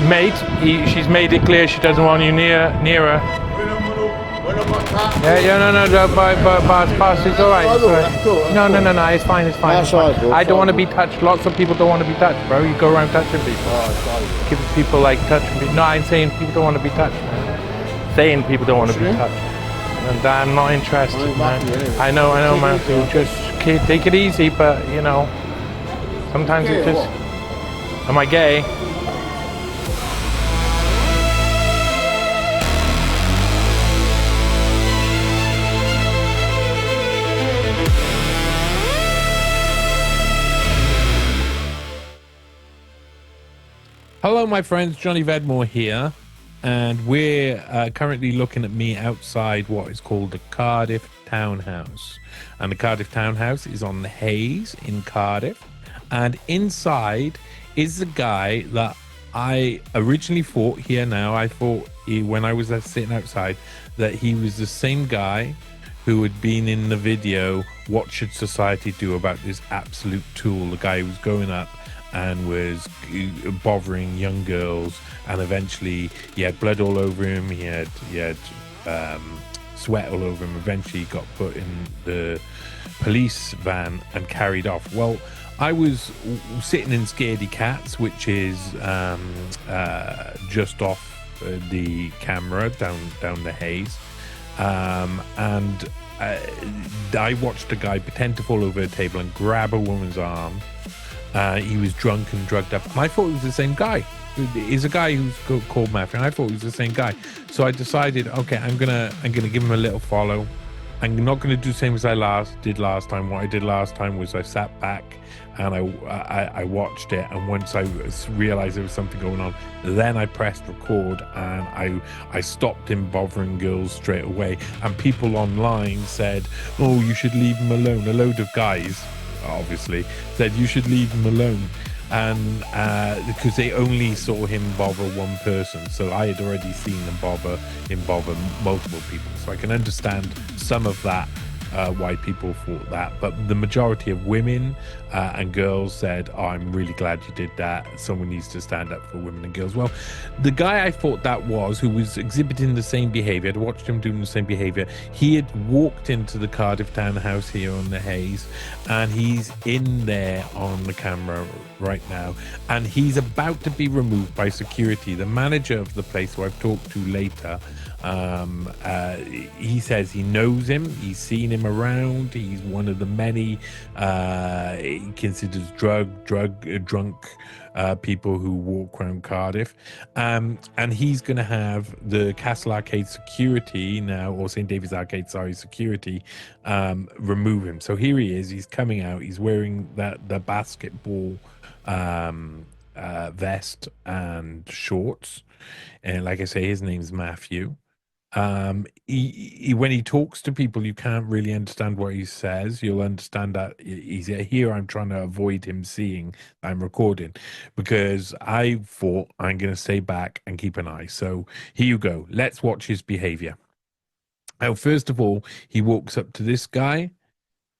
Mate, she's made it clear she doesn't want you near her. No, boss, it's all right. No, it's fine. I don't want to be touched. Lots of people don't want to be touched, bro. You go around touching people. Give people like touching people. No, I'm saying people don't want to be touched, man. Saying people don't want to be touched. And I'm not interested, man. I know, Matthew. Just take it easy, but you know, sometimes it just. Am I gay? Hello, my friends. Johnny Vedmore here, and we're currently looking at me outside what is called the Cardiff Townhouse. And the Cardiff Townhouse is on the Hayes in Cardiff, and inside is the guy that I originally thought here now. I thought when I was sitting outside that he was the same guy who had been in the video, What Should Society Do About This Absolute Tool? The guy who was going up and was bothering young girls, and eventually he had blood all over him, he had sweat all over him. Eventually he got put in the police van and carried off. Well, I was sitting in Scaredy Cats, which is just off the camera down the Hayes, and I watched a guy pretend to fall over a table and grab a woman's arm. He was drunk and drugged up, and I thought it was the same guy. He's a guy who's called Matthew, and I thought it was the same guy. So I decided, okay, I'm gonna give him a little follow. I'm not gonna do the same as I did last time. What I did last time was I sat back and I watched it, and once I realized there was something going on, then I pressed record, and I stopped him bothering girls straight away. And people online said, "Oh, you should leave him alone." A load of guys, obviously, said you should leave him alone, and because they only saw him bother one person. So I had already seen him bother multiple people, so I can understand some of that, why people thought that. But the majority of women and girls said, "Oh, I'm really glad you did that. Someone needs to stand up for women and girls." Well, the guy I thought that was, who was exhibiting the same behavior, I'd watched him doing the same behavior. He had walked into the Cardiff Townhouse here on the Hayes, and he's in there on the camera right now, and he's about to be removed by security. The manager of the place, who I've talked to later, he says he knows him, he's seen him around, he's one of the many he considers drunk people who walk around Cardiff, and he's going to have the Castle Arcade security now, or St David's Arcade, sorry, security, remove him. So here he is, he's coming out, he's wearing the basketball vest and shorts, and like I say, his name's Matthew. When he talks to people, you can't really understand what he says. You'll understand that he's here. I'm trying to avoid him seeing I'm recording, because I thought I'm going to stay back and keep an eye. So here you go. Let's watch his behavior. Now, first of all, he walks up to this guy.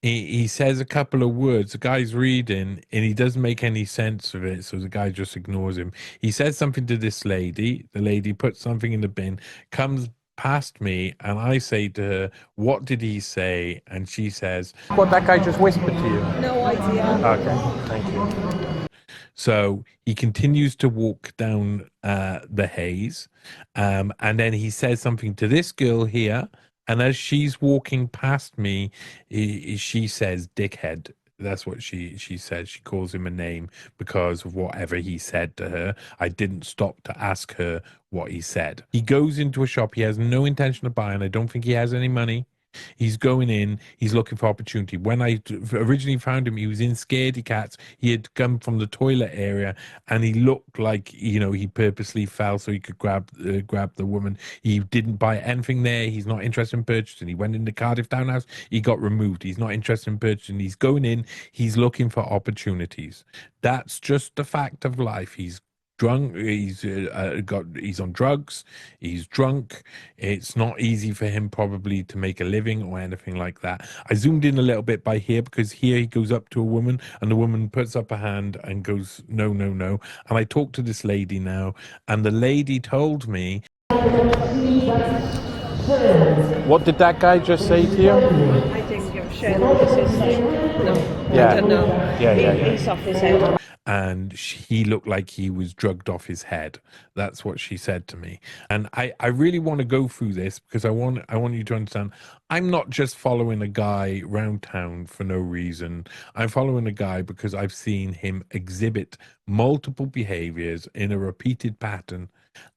He says a couple of words. The guy's reading, and he doesn't make any sense of it, so the guy just ignores him. He says something to this lady. The lady puts something in the bin, comes past me, and I say to her, "What did he say?" And she says, "What, that guy just whispered to you?" No idea. Okay, thank you. So he continues to walk down the Hayes, and then he says something to this girl here, and as she's walking past me, she says, "Dickhead." That's what she said. She calls him a name because of whatever he said to her. I didn't stop to ask her what he said. He goes into a shop. He has no intention of buying. I don't think he has any money. He's going in. He's looking for opportunity. When I originally found him, he was in Scaredy Cats. He had come from the toilet area, and he looked like, you know, he purposely fell so he could grab the woman. He didn't buy anything there. He's not interested in purchasing. He went into Cardiff Townhouse. He got removed. He's not interested in purchasing. He's going in. He's looking for opportunities. That's just the fact of life. He's drunk. He's on drugs. He's drunk. It's not easy for him probably to make a living or anything like that. I zoomed in a little bit by here because here he goes up to a woman and the woman puts up a hand and goes, no, no, no. And I talked to this lady now, and the lady told me. What did that guy just say to you? I think you're sharing this is like, no, Yeah. I don't know. Yeah. He's off his head. And he looked like he was drugged off his head. That's what she said to me. And I really want to go through this because I want you to understand, I'm not just following a guy around town for no reason. I'm following a guy because I've seen him exhibit multiple behaviors in a repeated pattern.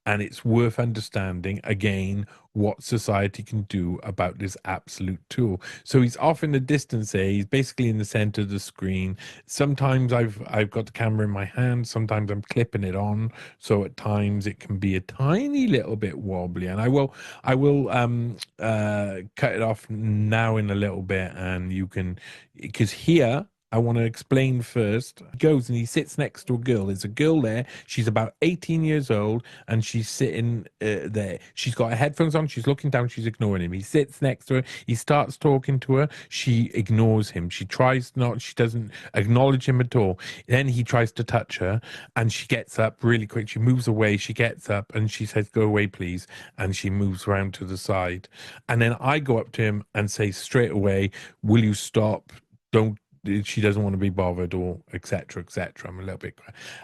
And it's worth understanding, again, what society can do about this absolute tool. So he's off in the distance there. He's basically in the center of the screen. Sometimes I've got the camera in my hand. Sometimes I'm clipping it on. So at times it can be a tiny little bit wobbly. And I will cut it off now in a little bit. And you can, because here, I want to explain first. He goes and he sits next to a girl. There's a girl there. She's about 18 years old, and she's sitting there. She's got her headphones on. She's looking down. She's ignoring him. He sits next to her. He starts talking to her. She ignores him. She tries not. She doesn't acknowledge him at all. Then he tries to touch her, and she gets up really quick. She moves away. She gets up, and she says, "Go away, please." And she moves around to the side. And then I go up to him and say straight away, "Will you stop? Don't." She doesn't want to be bothered, or etc. etc. I'm a little bit,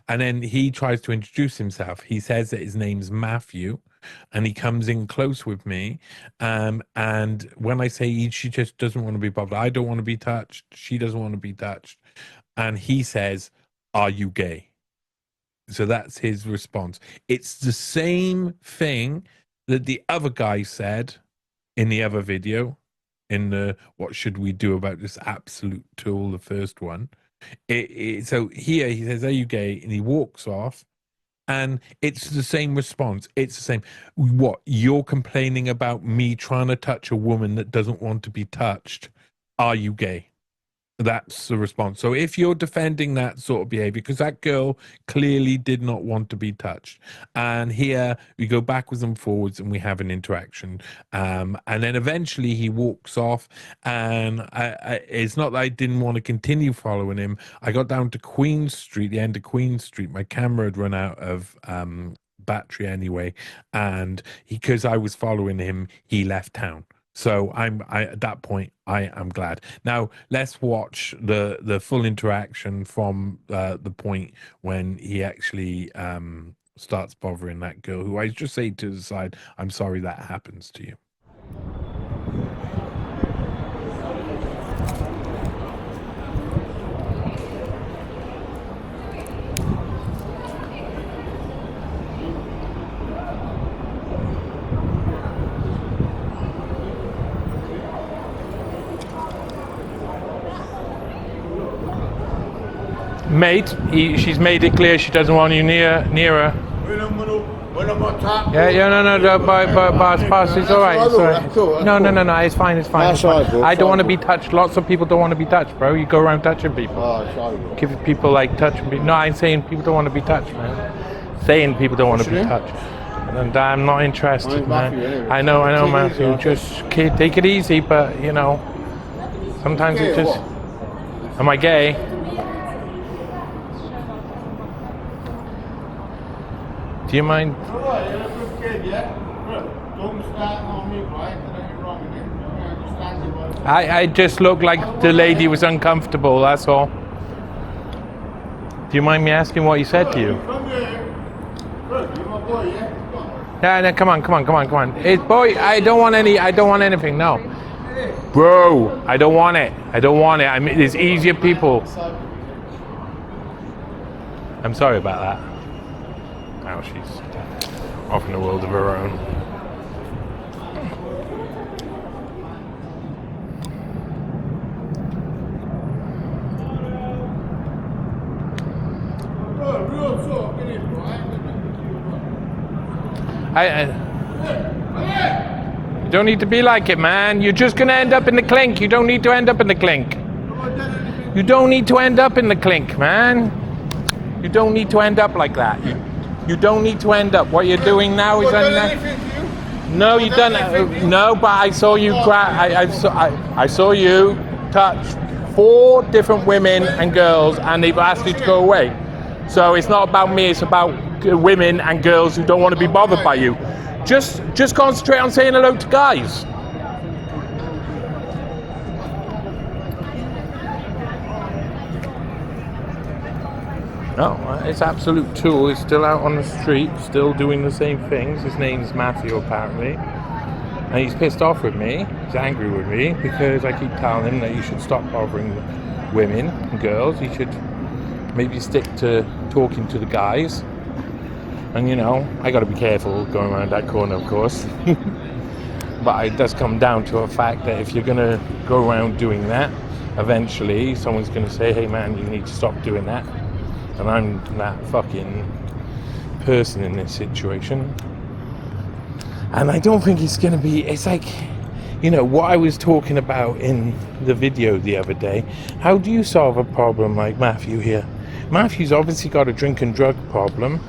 and then he tries to introduce himself. He says that his name's Matthew, and he comes in close with me. And when I say she just doesn't want to be bothered, I don't want to be touched. She doesn't want to be touched, and he says, "Are you gay?" So that's his response. It's the same thing that the other guy said in the other video. In the what should we do about this absolute tool, the first one. So here he says, "Are you gay?" And he walks off, and it's the same response. It's the same. What, you're complaining about me trying to touch a woman that doesn't want to be touched? Are you gay? That's the response. So if you're defending that sort of behavior, because that girl clearly did not want to be touched, and here we go backwards and forwards and we have an interaction, and then eventually he walks off, and it's not that I didn't want to continue following him. I got down to Queen Street, the end of Queen Street. My camera had run out of battery anyway, and because I was following him, he left town. So at that point, I am glad. Now let's watch the full interaction from the point when he actually starts bothering that girl, who I just say to the side, "I'm sorry that happens to you." Mate, she's made it clear she doesn't want you near her. Yeah, no, boss, it's all right. No, it's fine. I don't want to be touched. Lots of people don't want to be touched, bro. You go around touching people. Give people like touching people. No, I'm saying people don't want to be touched, man. Saying people don't want to be touched. And I'm not interested, man. I know, Matthew. Just take it easy, but sometimes it just. Am I gay? Do you mind? I just looked like the lady was uncomfortable, that's all. Do you mind me asking what he said to you? No, come on. Hey, boy, I don't want anything, no. Bro, I don't want it. I mean, there's easier people. I'm sorry about that. Now she's off in a world of her own. You don't need to be like it, man. You're just going to end up in the clink. You don't need to end up in the clink. You don't need to end up in the clink, man. You don't need to end up like that. You don't need to end up. What you're doing now is no, you don't. No, but I saw you I saw you touch 4 different women and girls, and they've asked you to go away. So it's not about me. It's about women and girls who don't want to be bothered by you. Just concentrate on saying hello to guys. No, it's absolute tool. He's still out on the street, still doing the same things. His name's Matthew, apparently. And he's pissed off with me. He's angry with me because I keep telling him that he should stop bothering women and girls. He should maybe stick to talking to the guys. And, you know, I got to be careful going around that corner, of course. But it does come down to a fact that if you're going to go around doing that, eventually someone's going to say, hey, man, you need to stop doing that. And I'm that fucking person in this situation. And I don't think it's going to be... It's like, you know, what I was talking about in the video the other day. How do you solve a problem like Matthew here? Matthew's obviously got a drink and drug problem.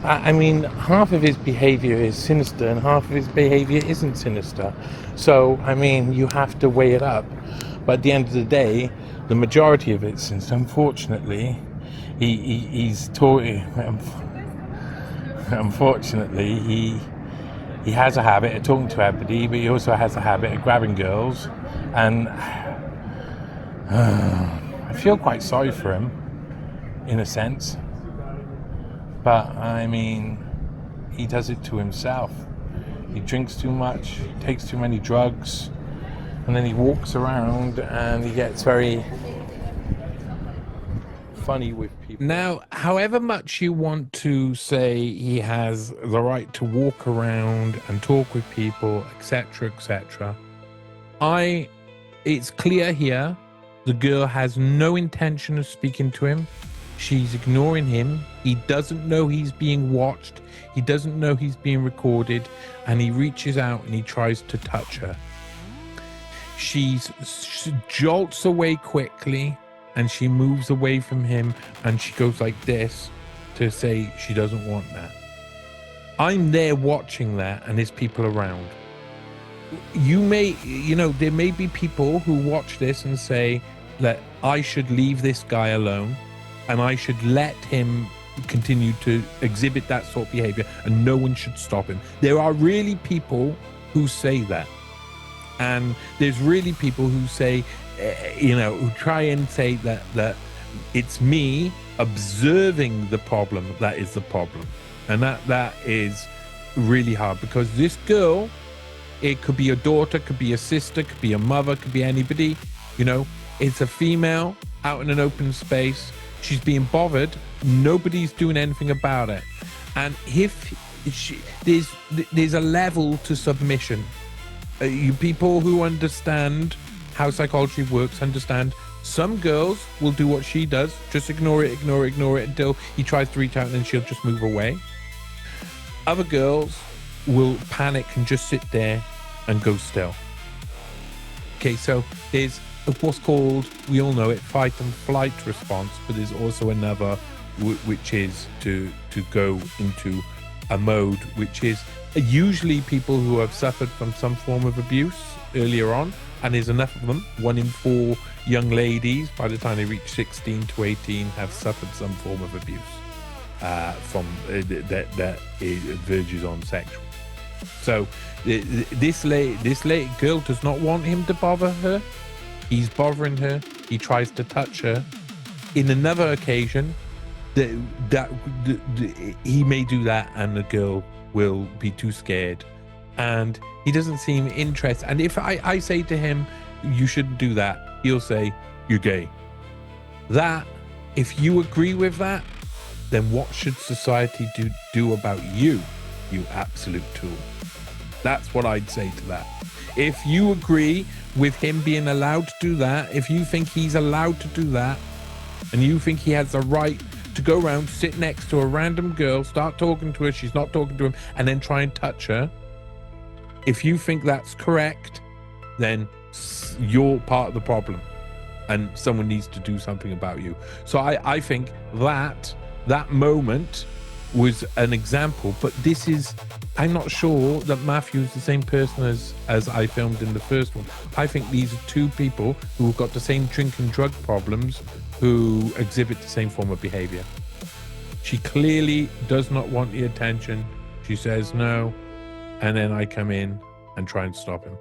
I mean, half of his behaviour is sinister and half of his behaviour isn't sinister. So, I mean, you have to weigh it up. But at the end of the day, the majority of it's sinister. Unfortunately... He's talking. Unfortunately, he has a habit of talking to everybody, but he also has a habit of grabbing girls, and I feel quite sorry for him, in a sense. But I mean, he does it to himself. He drinks too much, takes too many drugs, and then he walks around and he gets very funny with people. Now, however much you want to say he has the right to walk around and talk with people, etc., etc., it's clear here the girl has no intention of speaking to him. She's ignoring him. He doesn't know he's being watched. He doesn't know he's being recorded, and he reaches out and he tries to touch her. She jolts away quickly, and she moves away from him, and she goes like this to say she doesn't want that. I'm there watching that, and there's people around. You know, there may be people who watch this and say that I should leave this guy alone, and I should let him continue to exhibit that sort of behavior, and no one should stop him. There are really people who say that. And there's really people who say, you know, who try and say that it's me observing the problem that is the problem. And that is really hard, because this girl, it could be a daughter, could be a sister, could be a mother, could be anybody, you know. It's a female out in an open space. She's being bothered. Nobody's doing anything about it. And if there's a level to submission. You people who understand how psychology works understand some girls will do what she does, just ignore it until he tries to reach out, and then she'll just move away. Other girls will panic and just sit there and go still. Okay, so there's what's called, we all know it, fight and flight response, but there's also another which is to go into a mode which is usually people who have suffered from some form of abuse earlier on, and there's enough of them. 1 in 4 young ladies by the time they reach 16 to 18 have suffered some form of abuse from that verges on sexual. So this lady girl does not want him to bother her. He's bothering her. He tries to touch her. In another occasion, he may do that, and the girl will be too scared, and he doesn't seem interested. And if I say to him, you shouldn't do that, he'll say, you're gay. That, if you agree with that, then what should society do about you, you absolute tool? That's what I'd say to that. If you agree with him being allowed to do that, if you think he's allowed to do that, and you think he has the right to go around, sit next to a random girl, start talking to her, she's not talking to him, and then try and touch her, if you think that's correct, then you're part of the problem, and someone needs to do something about you. So I think that moment was an example, but this is, I'm not sure that Matthew's the same person as I filmed in the first one. I think these are two people who have got the same drink and drug problems who exhibit the same form of behavior. She clearly does not want the attention. She says no, and then I come in and try and stop him.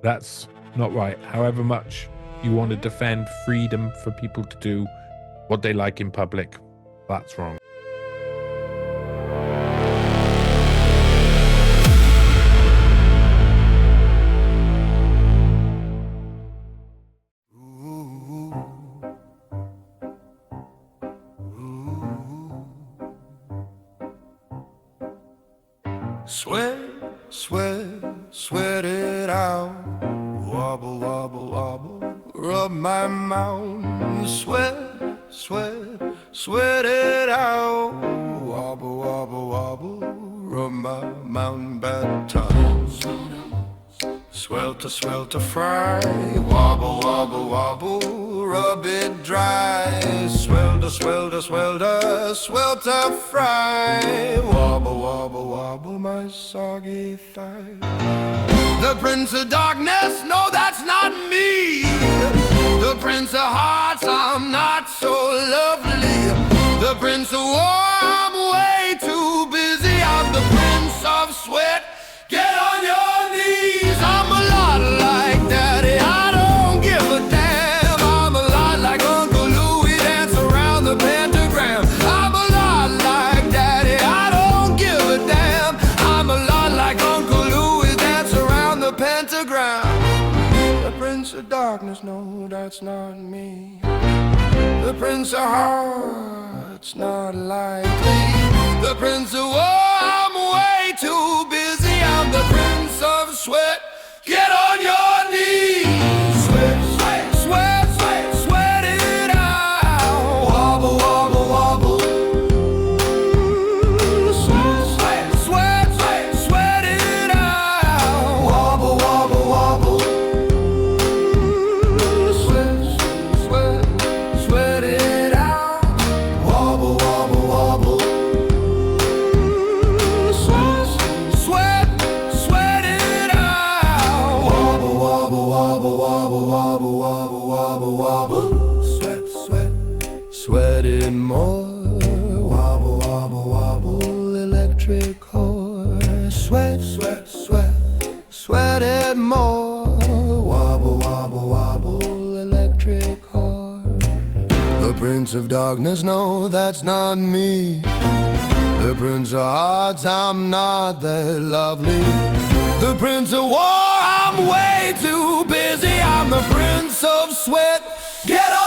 That's not right. However much you want to defend freedom for people to do what they like in public, that's wrong. Sweat, sweat, sweat it out. Wobble, wobble, wobble, rub my mouth. Sweat, sweat, sweat it out. Wobble, wobble, wobble, rub my mountain bad times. Swelter, swelter, fry. Wobble, wobble, wobble, rub it dry. Swelter, swelter, swelter, swelter, fry. Wobble, wobble, wobble, my soggy thigh. The Prince of Darkness, no, that's not me. The Prince of Hearts, I'm not so lovely. The Prince of War, I'm way too busy. I'm the Prince of Sweat. Get on your knees. I'm a lot like Daddy, I don't give a damn. I'm a lot like Uncle Louie, dance around the pentagram. I'm a lot like Daddy, I don't give a damn. I'm a lot like Uncle Louie, dance around the pentagram. The Prince of Darkness, no, that's not me. The Prince of Hearts, not likely. The Prince of War, I'm way too busy. I'm the Prince of Sweat. Get on your knees. Sweat, sweat, sweat, sweat, sweat it out. Wobble, wobble, wobble. Sweat, sweat, sweat, sweat, sweat it out. Wobble, wobble, wobble. Sweat, sweat, sweat it out. Wobble, wobble, wobble. Wobble, wobble, wobble, wobble. Sweat, sweat, sweat it more. Wobble, wobble, wobble, electric horse. Sweat, sweat, sweat, sweat it more. Wobble, wobble, wobble, electric horse. The Prince of Darkness, no, that's not me. The Prince of Hearts, I'm not that lovely. The Prince of War, I'm way too busy. I'm the Prince of Sweat. Get on!